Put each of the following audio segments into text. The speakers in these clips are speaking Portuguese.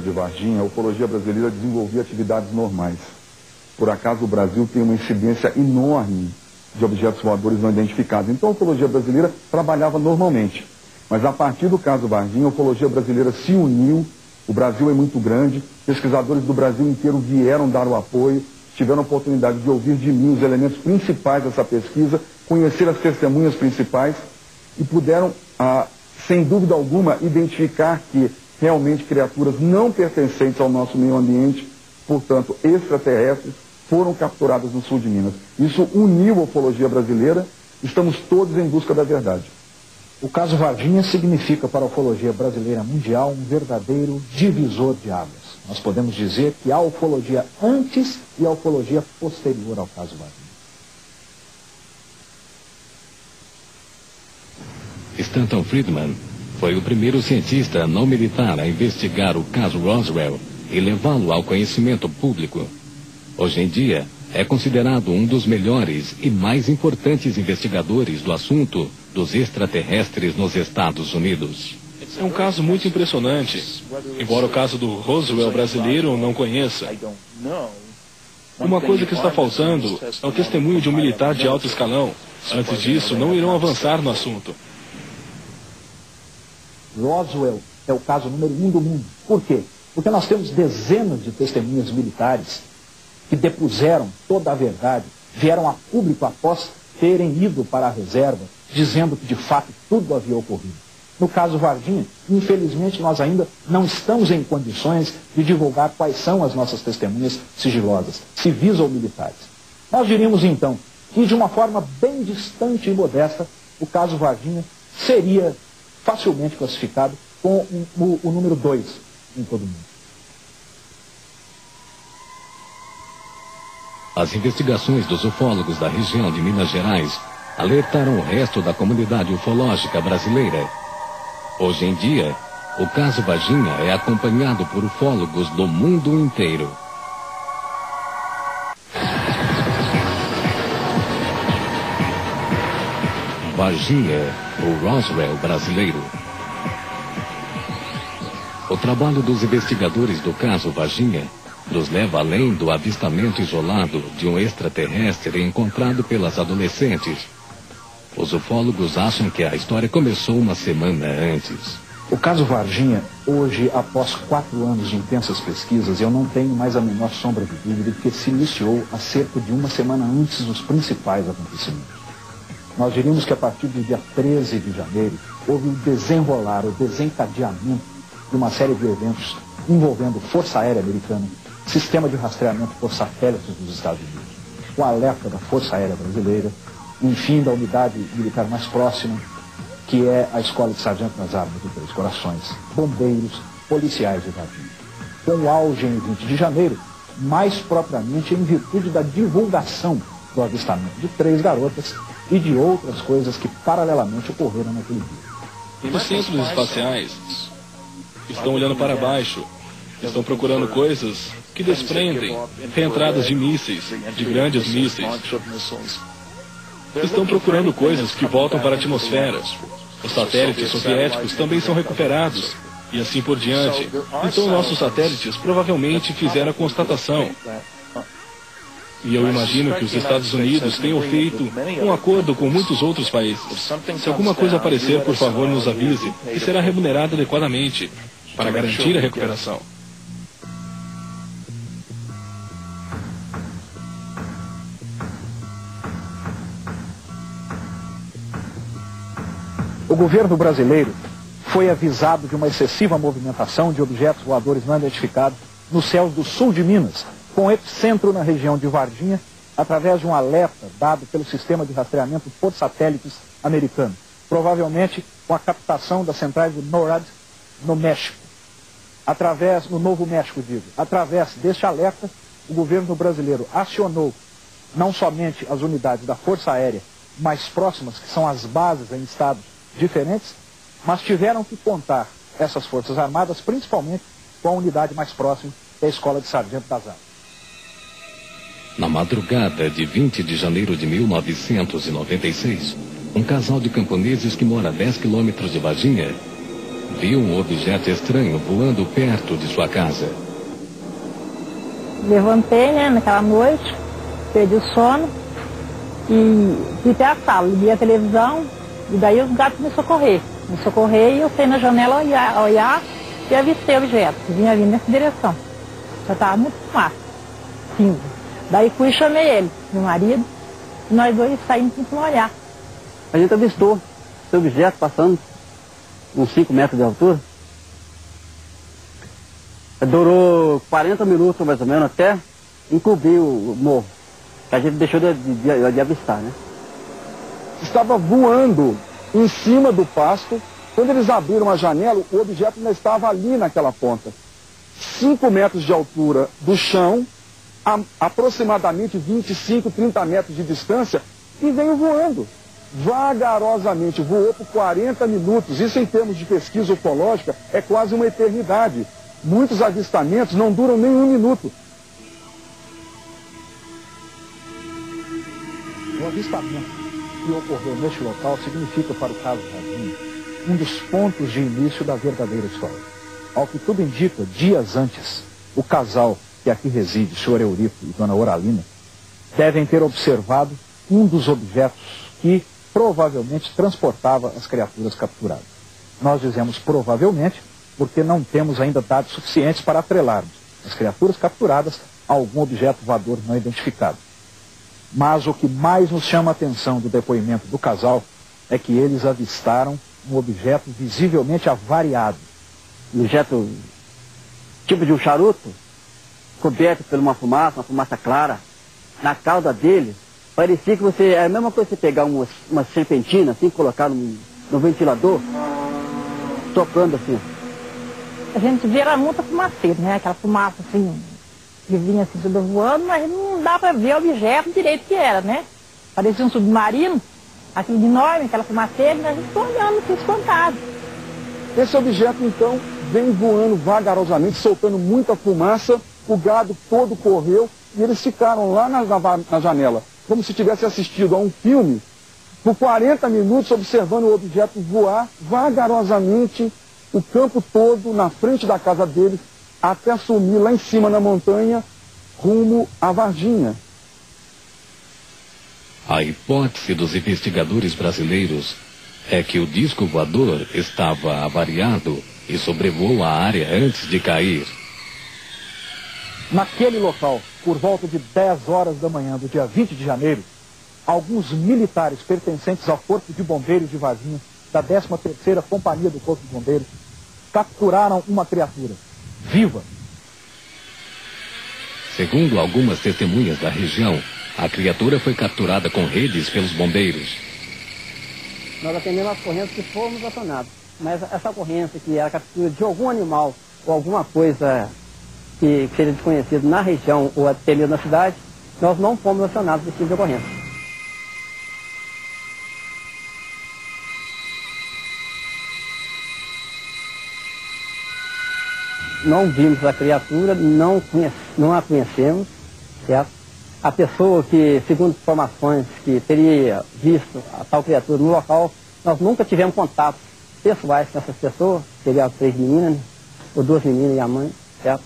de Varginha, a ufologia brasileira desenvolvia atividades normais. Por acaso, o Brasil tem uma incidência enorme de objetos voadores não identificados. Então, a ufologia brasileira trabalhava normalmente. Mas, a partir do caso Varginha, a ufologia brasileira se uniu. O Brasil é muito grande. Pesquisadores do Brasil inteiro vieram dar o apoio, tiveram a oportunidade de ouvir de mim os elementos principais dessa pesquisa, conhecer as testemunhas principais e puderam, sem dúvida alguma, identificar que realmente criaturas não pertencentes ao nosso meio ambiente, portanto, extraterrestres, foram capturadas no sul de Minas. Isso uniu a ufologia brasileira. Estamos todos em busca da verdade. O caso Varginha significa para a ufologia brasileira mundial um verdadeiro divisor de águas. Nós podemos dizer que há ufologia antes e a ufologia posterior ao caso Varginha. Stanton Friedman foi o primeiro cientista não militar a investigar o caso Roswell e levá-lo ao conhecimento público. Hoje em dia, é considerado um dos melhores e mais importantes investigadores do assunto dos extraterrestres nos Estados Unidos. É um caso muito impressionante, embora o caso do Roswell brasileiro eu não conheça. Uma coisa que está faltando é o testemunho de um militar de alto escalão. Antes disso, não irão avançar no assunto. Roswell é o caso número 1 do mundo. Por quê? Porque nós temos dezenas de testemunhas militares que depuseram toda a verdade, vieram a público após terem ido para a reserva, dizendo que de fato tudo havia ocorrido. No caso Varginha, infelizmente nós ainda não estamos em condições de divulgar quais são as nossas testemunhas sigilosas, civis ou militares. Nós diríamos então que de uma forma bem distante e modesta, o caso Varginha seria facilmente classificado com o número 2 em todo o mundo. As investigações dos ufólogos da região de Minas Gerais alertaram o resto da comunidade ufológica brasileira. Hoje em dia, o caso Varginha é acompanhado por ufólogos do mundo inteiro. Varginha, o Roswell brasileiro. O trabalho dos investigadores do caso Varginha nos leva além do avistamento isolado de um extraterrestre encontrado pelas adolescentes. Os ufólogos acham que a história começou uma semana antes. O caso Varginha, hoje, após 4 anos de intensas pesquisas, eu não tenho mais a menor sombra de dúvida de que se iniciou há cerca de uma semana antes dos principais acontecimentos. Nós diríamos que a partir do dia 13 de janeiro, houve o desenrolar, o desencadeamento de uma série de eventos envolvendo Força Aérea Americana, sistema de rastreamento por satélites dos Estados Unidos, o alerta da Força Aérea Brasileira, enfim, da unidade militar mais próxima, que é a Escola de Sargento das Armas de Três Corações, bombeiros, policiais de Varginha. Com o auge em 20 de janeiro, mais propriamente em virtude da divulgação do avistamento de 3 garotas e de outras coisas que paralelamente ocorreram naquele dia. Os centros espaciais estão olhando para baixo, estão procurando coisas que desprendem reentradas de mísseis, de grandes mísseis. Estão procurando coisas que voltam para a atmosfera. Os satélites soviéticos também são recuperados, e assim por diante. Então nossos satélites provavelmente fizeram a constatação. E eu imagino que os Estados Unidos tenham feito um acordo com muitos outros países. Se alguma coisa aparecer, por favor, nos avise, e será remunerada adequadamente, para garantir a recuperação. O governo brasileiro foi avisado de uma excessiva movimentação de objetos voadores não identificados nos céus do sul de Minas, com epicentro na região de Varginha, através de um alerta dado pelo sistema de rastreamento por satélites americano, provavelmente com a captação das centrais do NORAD no México. No Novo México, através deste alerta, o governo brasileiro acionou não somente as unidades da Força Aérea mais próximas, que são as bases em estados diferentes, mas tiveram que contar essas Forças Armadas, principalmente com a unidade mais próxima, que é a Escola de Sargento das Armas. Na madrugada de 20 de janeiro de 1996, um casal de camponeses que mora a 10 quilômetros de Varginha viu um objeto estranho voando perto de sua casa. Levantei, né, naquela noite, perdi o sono e fui até a sala, liguei a televisão e daí os gatos me socorrer e eu saí na janela olhar e avistei o objeto, que vinha vindo nessa direção. Já estava muito fumaça, cinza. Daí fui e chamei ele, meu marido, e nós dois saímos para olhar. A gente avistou esse objeto passando uns 5 metros de altura. Durou 40 minutos mais ou menos até encobrir o morro. Que a gente deixou de avistar, né? Estava voando em cima do pasto. Quando eles abriram a janela, o objeto ainda estava ali naquela ponta. 5 metros de altura do chão, a aproximadamente 25, 30 metros de distância, e veio voando. Vagarosamente, voou por 40 minutos. Isso, em termos de pesquisa ufológica, é quase uma eternidade. Muitos avistamentos não duram nem 1 minuto. O avistamento que ocorreu neste local significa para o caso Varginha um dos pontos de início da verdadeira história. Ao que tudo indica, dias antes, o casal que aqui reside, o senhor Eurico e dona Oralina, devem ter observado um dos objetos que provavelmente transportava as criaturas capturadas. Nós dizemos provavelmente porque não temos ainda dados suficientes para atrelarmos as criaturas capturadas a algum objeto voador não identificado. Mas o que mais nos chama a atenção do depoimento do casal é que eles avistaram um objeto visivelmente avariado. Um objeto tipo de um charuto, coberto por uma fumaça clara. Na cauda dele, parecia que você... É a mesma coisa que você pegar uma serpentina, assim, colocar no ventilador, tocando assim. A gente vê era muita fumaceira, né? Aquela fumaça assim, que vinha assim, tudo voando, mas não dá para ver o objeto direito que era, né? Parecia um submarino, aquele enorme, aquela fumaceira, e a gente ficou olhando assim, espantado. Esse objeto, então, vem voando vagarosamente, soltando muita fumaça, o gado todo correu e eles ficaram lá na janela, como se tivesse assistido a um filme, por 40 minutos observando o objeto voar vagarosamente o campo todo na frente da casa deles, até sumir lá em cima na montanha, rumo a Varginha. A hipótese dos investigadores brasileiros é que o disco voador estava avariado e sobrevoou a área antes de cair. Naquele local, por volta de 10 horas da manhã do dia 20 de janeiro, alguns militares pertencentes ao Corpo de Bombeiros de Varginha, da 13ª Companhia do Corpo de Bombeiros, capturaram uma criatura viva. Segundo algumas testemunhas da região, a criatura foi capturada com redes pelos bombeiros. Nós atendemos as ocorrências que fomos acionados, mas essa ocorrência que era a captura de algum animal ou alguma coisa que seja desconhecido na região ou até mesmo na cidade, nós não fomos acionados desse tipo de ocorrência. Não vimos a criatura, não a conhecemos, certo? A pessoa que, segundo informações, que teria visto a tal criatura no local, nós nunca tivemos contatos pessoais com essas pessoas, seria 3 meninas, né? Ou 2 meninas e a mãe, certo?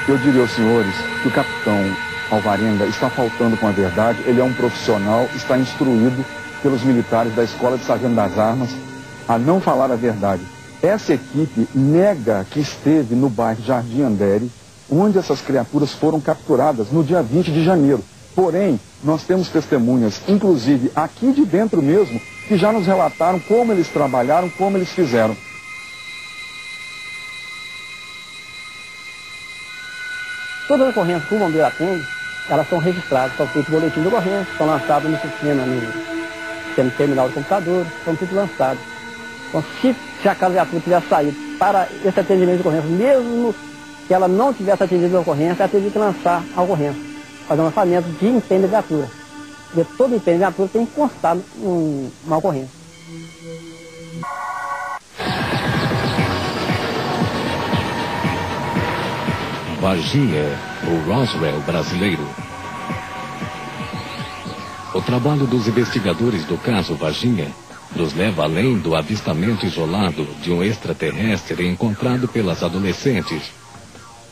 Eu diria aos senhores que o capitão Alvarenga está faltando com a verdade. Ele é um profissional, está instruído pelos militares da Escola de Sargento das Armas a não falar a verdade. Essa equipe nega que esteve no bairro Jardim Andere, onde essas criaturas foram capturadas no dia 20 de janeiro. Porém, nós temos testemunhas, inclusive aqui de dentro mesmo, que já nos relataram como eles trabalharam, como eles fizeram. Todas as ocorrências que o bombeiro atende, elas são registradas, são feitos boletins de ocorrência, são lançados no sistema, no terminal de computador, são tudo lançados. Então, se a criatura tivesse saído para esse atendimento de ocorrência, mesmo que ela não tivesse atendido a ocorrência, ela teria que lançar a ocorrência, fazer um lançamento de empenho de viatura. Porque todo empenho de viatura tem constado uma ocorrência. Varginha, o Roswell brasileiro. O trabalho dos investigadores do caso Varginha nos leva além do avistamento isolado de um extraterrestre encontrado pelas adolescentes.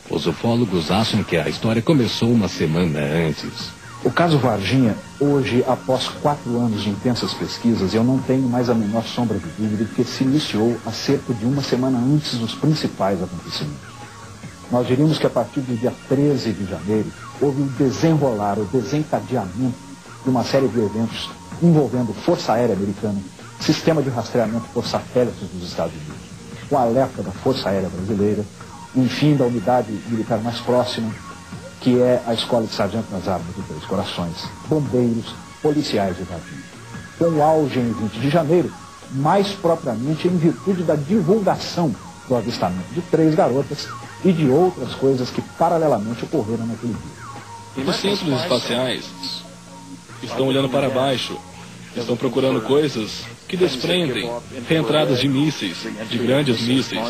Os ufólogos acham que a história começou uma semana antes. O caso Varginha, hoje, após 4 anos de intensas pesquisas, eu não tenho mais a menor sombra de dúvida de que se iniciou há cerca de uma semana antes dos principais acontecimentos. Nós diríamos que a partir do dia 13 de janeiro, houve o desenrolar, o desencadeamento de uma série de eventos envolvendo Força Aérea Americana, sistema de rastreamento por satélites dos Estados Unidos, o alerta da Força Aérea Brasileira, enfim, da unidade militar mais próxima, que é a Escola de Sargento das Armas de Três Corações, bombeiros, policiais de Varginha. Com o auge em 20 de janeiro, mais propriamente em virtude da divulgação do avistamento de 3 garotas e de outras coisas que paralelamente ocorreram naquele dia. Os centros espaciais estão olhando para baixo, estão procurando coisas que desprendem reentradas de mísseis, de grandes mísseis.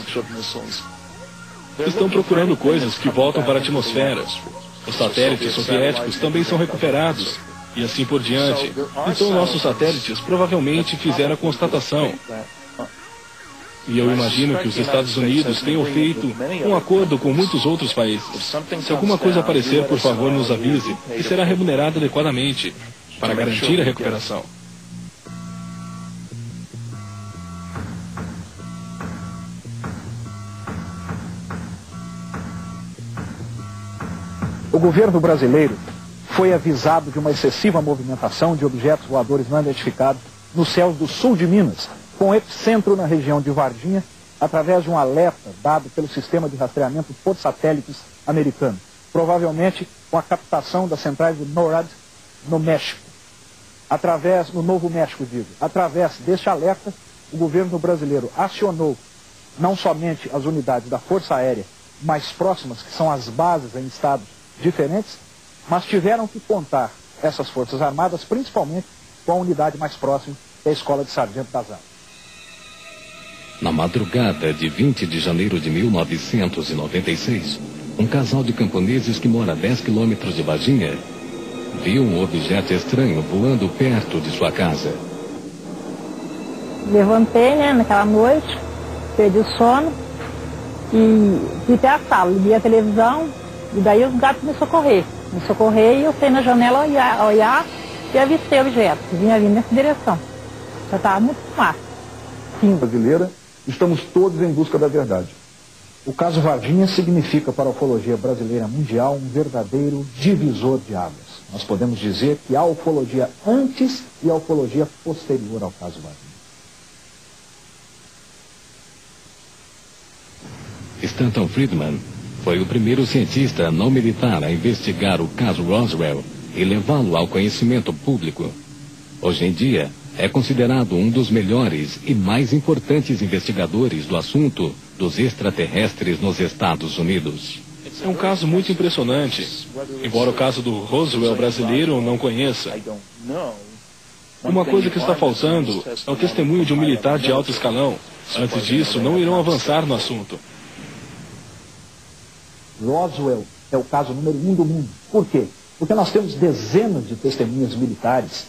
Estão procurando coisas que voltam para a atmosfera. Os satélites soviéticos também são recuperados, e assim por diante. Então nossos satélites provavelmente fizeram a constatação. E eu imagino que os Estados Unidos tenham feito um acordo com muitos outros países. Se alguma coisa aparecer, por favor, nos avise, que será remunerado adequadamente, para garantir a recuperação. O governo brasileiro foi avisado de uma excessiva movimentação de objetos voadores não identificados nos céus do sul de Minas, com epicentro na região de Varginha, através de um alerta dado pelo sistema de rastreamento por satélites americano, provavelmente com a captação das centrais de NORAD no México. No Novo México, através deste alerta, o governo brasileiro acionou não somente as unidades da Força Aérea mais próximas, que são as bases em estados diferentes, mas tiveram que contar essas Forças Armadas, principalmente com a unidade mais próxima, que é a Escola de Sargento das Armas. Na madrugada de 20 de janeiro de 1996, um casal de camponeses que mora a 10 quilômetros de Varginha viu um objeto estranho voando perto de sua casa. Levantei, naquela noite, perdi o sono e fui até a sala, liguei a televisão e daí os gatos me socorreram. E eu saí na janela olhar e avistei o objeto, que vinha vindo nessa direção. Já estava muito fácil. Sim, brasileira, estamos todos em busca da verdade. O caso Varginha significa para a ufologia brasileira mundial um verdadeiro divisor de águas. Nós podemos dizer que há ufologia antes e a ufologia posterior ao caso Varginha. Stanton Friedman foi o primeiro cientista não militar a investigar o caso Roswell e levá-lo ao conhecimento público. Hoje em dia, é considerado um dos melhores e mais importantes investigadores do assunto dos extraterrestres nos Estados Unidos. É um caso muito impressionante, embora o caso do Roswell brasileiro eu não conheça. Uma coisa que está faltando é o testemunho de um militar de alto escalão. Antes disso, não irão avançar no assunto. Roswell é o caso número 1 do mundo. Por quê? Porque nós temos dezenas de testemunhas militares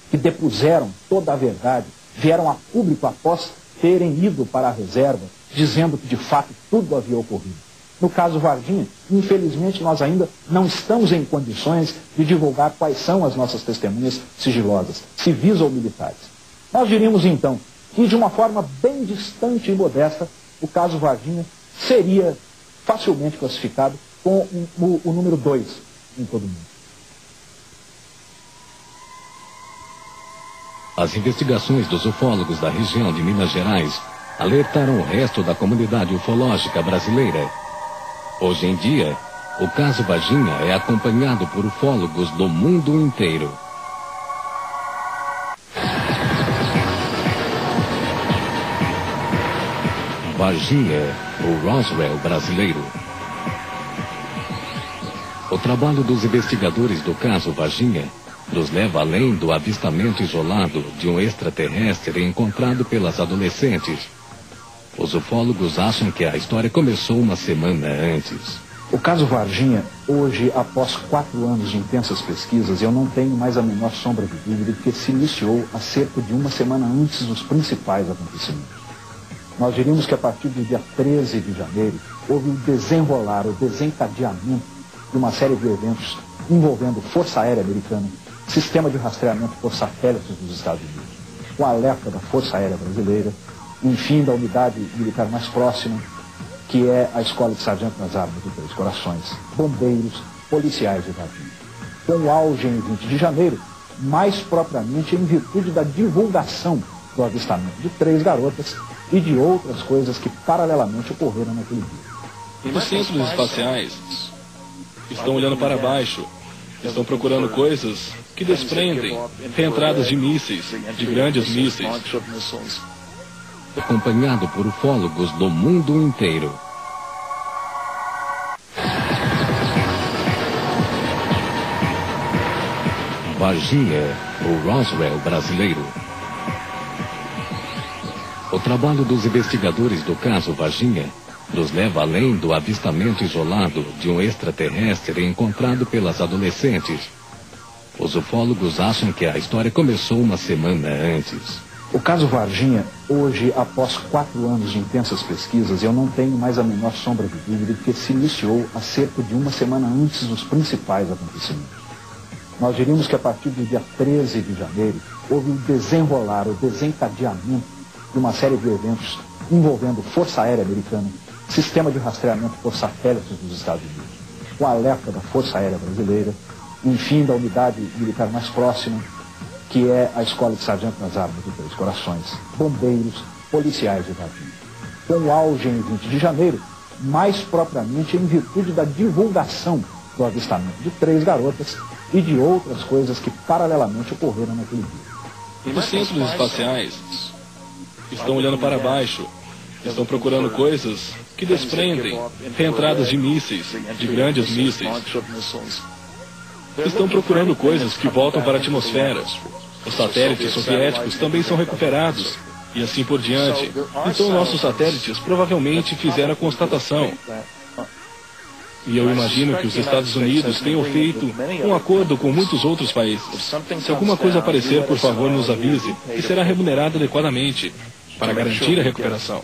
que depuseram toda a verdade, vieram a público após terem ido para a reserva, dizendo que de fato tudo havia ocorrido. No caso Varginha, infelizmente nós ainda não estamos em condições de divulgar quais são as nossas testemunhas sigilosas, civis ou militares. Nós diríamos então que de uma forma bem distante e modesta, o caso Varginha seria facilmente classificado com o número 2 em todo o mundo. As investigações dos ufólogos da região de Minas Gerais alertaram o resto da comunidade ufológica brasileira. Hoje em dia, o caso Varginha é acompanhado por ufólogos do mundo inteiro. Varginha, o Roswell brasileiro. O trabalho dos investigadores do caso Varginha nos leva além do avistamento isolado de um extraterrestre encontrado pelas adolescentes. Os ufólogos acham que a história começou uma semana antes. O caso Varginha, hoje, após 4 anos de intensas pesquisas, eu não tenho mais a menor sombra de dúvida de que se iniciou há cerca de uma semana antes dos principais acontecimentos. Nós diríamos que a partir do dia 13 de janeiro, houve o desenrolar, o desencadeamento de uma série de eventos envolvendo Força Aérea Americana, sistema de rastreamento por satélites dos Estados Unidos, o alerta da Força Aérea Brasileira, enfim, da unidade militar mais próxima, que é a Escola de Sargento das Armas de Três Corações, bombeiros, policiais de Varginha. Com o auge em 20 de janeiro, mais propriamente em virtude da divulgação do avistamento de 3 garotas e de outras coisas que paralelamente ocorreram naquele dia. Os centros espaciais estão olhando para baixo, estão procurando coisas que desprendem reentradas de mísseis, de grandes mísseis. Acompanhado por ufólogos do mundo inteiro. Varginha, o Roswell brasileiro. O trabalho dos investigadores do caso Varginha nos leva além do avistamento isolado de um extraterrestre encontrado pelas adolescentes. Os ufólogos acham que a história começou uma semana antes. O caso Varginha, hoje, após 4 anos de intensas pesquisas, eu não tenho mais a menor sombra de dúvida de que se iniciou há cerca de uma semana antes dos principais acontecimentos. Nós diríamos que a partir do dia 13 de janeiro, houve o desenrolar, o desencadeamento de uma série de eventos envolvendo Força Aérea Americana, sistema de rastreamento por satélites dos Estados Unidos, o alerta da Força Aérea Brasileira, enfim, da unidade militar mais próxima, que é a Escola de Sargento das Armas de Três Corações, bombeiros, policiais de Varginha. Com o auge em 20 de janeiro, mais propriamente em virtude da divulgação do avistamento de 3 garotas e de outras coisas que paralelamente ocorreram naquele dia. Os centros espaciais estão olhando para baixo, estão procurando coisas que desprendem reentradas de mísseis, de grandes mísseis. Estão procurando coisas que voltam para a atmosfera. Os satélites soviéticos também são recuperados, e assim por diante. Então nossos satélites provavelmente fizeram a constatação. E eu imagino que os Estados Unidos tenham feito um acordo com muitos outros países. Se alguma coisa aparecer, por favor, nos avise, e será remunerado adequadamente, para garantir a recuperação.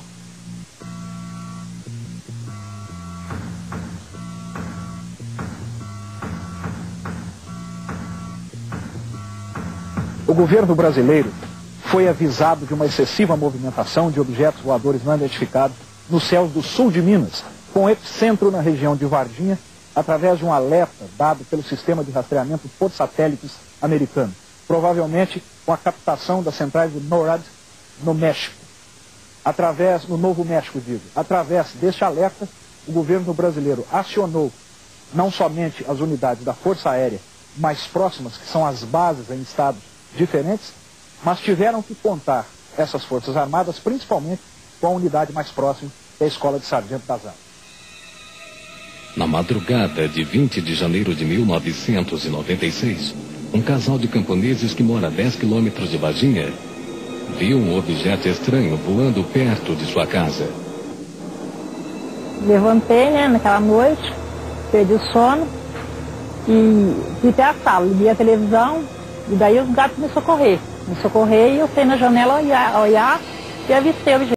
O governo brasileiro foi avisado de uma excessiva movimentação de objetos voadores não identificados nos céus do sul de Minas, com epicentro na região de Varginha, através de um alerta dado pelo sistema de rastreamento por satélites americano, provavelmente com a captação das centrais de NORAD no México. No Novo México, através deste alerta, o governo brasileiro acionou não somente as unidades da Força Aérea mais próximas, que são as bases em estados diferentes, mas tiveram que contar essas Forças Armadas, principalmente com a unidade mais próxima, que é a Escola de Sargento das Armas. Na madrugada de 20 de janeiro de 1996, um casal de camponeses que mora a 10 quilômetros de Varginha viu um objeto estranho voando perto de sua casa. Levantei, naquela noite, perdi o sono e fui até a sala, liguei a televisão. E daí os gatos me socorrer. E eu saí na janela olhar e avistei o objeto.